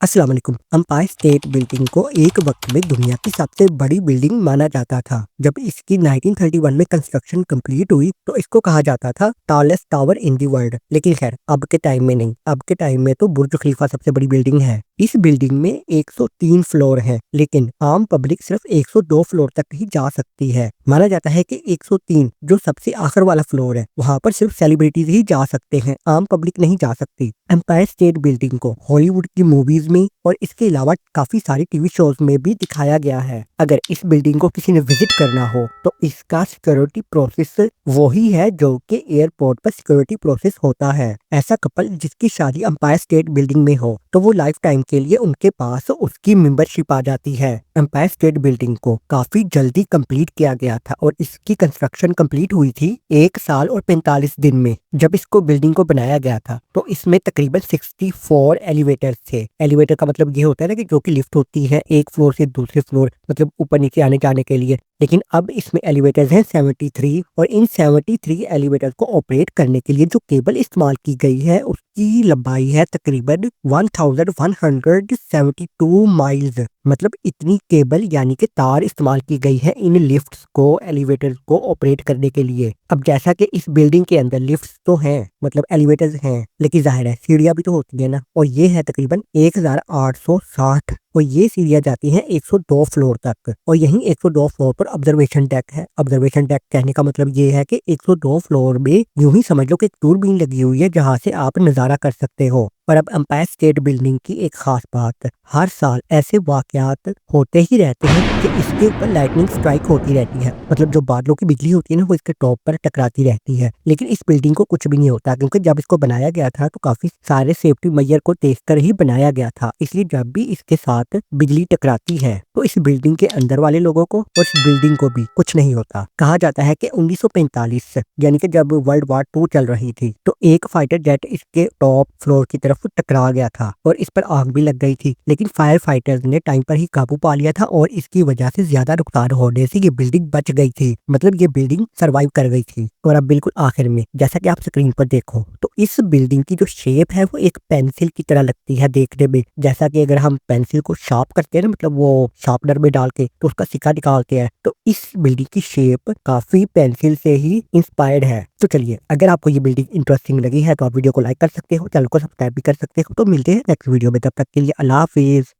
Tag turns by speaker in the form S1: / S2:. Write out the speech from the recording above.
S1: अस्सलाम वालेकुम। Empire state building को एक वक्त में दुनिया की सबसे बड़ी बिल्डिंग माना जाता था। जब इसकी 1931 में कंस्ट्रक्शन कंप्लीट हुई तो इसको कहा जाता था tallest tower in the world. लेकिन खैर अब के टाइम में नहीं, अब के टाइम में तो बुर्ज खलीफा सबसे बड़ी बिल्डिंग है। इस बिल्डिंग में 103 फ्लोर है, लेकिन आम पब्लिक सिर्फ 102 फ्लोर तक ही जा सकती है। माना जाता है कि 103 जो सबसे आखिर वाला फ्लोर है वहां पर सिर्फ सेलिब्रिटीज ही जा सकते हैं, आम पब्लिक नहीं जा सकती। एम्पायर स्टेट बिल्डिंग को हॉलीवुड की मूवीज में और इसके अलावा काफी सारी टीवी शोज में भी दिखाया गया है। अगर इस बिल्डिंग को किसी ने विजिट करना हो तो इसका सिक्योरिटी प्रोसेस वही है जो कि एयरपोर्ट पर सिक्योरिटी प्रोसेस होता है। ऐसा कपल जिसकी शादी एम्पायर स्टेट बिल्डिंग में हो तो वो लाइफ टाइम के लिए उनके पास उसकी मेंबरशिप आ जाती है। एम्पायर स्टेट बिल्डिंग को काफी जल्दी कंप्लीट किया गया था और इसकी कंस्ट्रक्शन कंप्लीट हुई थी 1 साल और 45 दिन में। जब इसको बिल्डिंग को बनाया गया था तो इसमें तकरीबन 64 एलिवेटर्स थे। एलिवेटर का मतलब ये होता है ना कि जो कि लिफ्ट होती है एक फ्लोर से दूसरे फ्लोर, मतलब ऊपर नीचे आने जाने के लिए। लेकिन अब इसमें एलिवेटर्स हैं 73 और इन 73 एलिवेटर्स को ऑपरेट करने के लिए जो केबल इस्तेमाल की गई है उसकी लंबाई है तकरीबन 1172 माइल्स। मतलब इतनी केबल यानी कि तार इस्तेमाल की गई है इन लिफ्ट्स को, एलिवेटर्स को ऑपरेट करने के लिए। अब जैसा कि इस बिल्डिंग के अंदर लिफ्ट्स तो हैं, मतलब एलिवेटर्स हैं, लेकिन जाहिर है सीढ़ियां भी तो होती है ना, और ये है तकरीबन 1860 और ये सीढ़ियां जाती हैं 102 फ्लोर तक। और यहीं 102 फ्लोर पर ऑब्जर्वेशन डेक है। ऑब्जर्वेशन डेक कहने का मतलब ये है कि 102 फ्लोर में यूं ही समझ लो कि एक दूरबीन लगी हुई है जहां से आप नजारा कर सकते हो। और अब एम्पायर स्टेट बिल्डिंग की एक खास बात, हर साल ऐसे वाकयात होते ही रहते हैं कि इसके ऊपर लाइटनिंग स्ट्राइक होती रहती है। मतलब जो बादलों की बिजली होती है ना वो इसके टॉप पर टकराती रहती है। लेकिन इस बिल्डिंग को कुछ भी नहीं होता क्योंकि जब इसको बनाया गया था तो काफी सारे सेफ्टी मेजर को देखकर ही बनाया गया था। इसलिए जब भी इसके साथ बिजली टकराती है तो इस बिल्डिंग के अंदर वाले लोगों को और इस बिल्डिंग को भी कुछ नहीं होता। कहा जाता है कि 1945 यानी कि जब वर्ल्ड वार 2 चल रही थी तो एक फाइटर जेट इसके टॉप फ्लोर की तरफ टकरा गया था और इस पर आग भी लग गई थी। लेकिन फायर फाइटर्स ने टाइम पर ही काबू पा लिया था और इसकी वजह से ज्यादा नुकसान होने से ये बिल्डिंग बच गई थी। मतलब ये बिल्डिंग सरवाइव कर गई थी। और अब बिल्कुल आखिर में जैसा कि आप स्क्रीन पर देखो तो इस बिल्डिंग की जो शेप है वो एक पेंसिल की तरह लगती है देखने में। जैसा कि अगर हम पेंसिल को शार्प करते हैं ना, मतलब वो शार्पनर में डाल के तो उसका सिक्का निकालते हैं, तो इस बिल्डिंग की शेप काफी पेंसिल से ही इंस्पायर्ड है। तो चलिए, अगर आपको ये बिल्डिंग इंटरेस्टिंग लगी है तो आप वीडियो को लाइक कर सकते हो, चैनल को सब्सक्राइब भी कर सकते हो। तो मिलते हैं नेक्स्ट वीडियो में, तब तक के लिए अल्लाह हाफिज।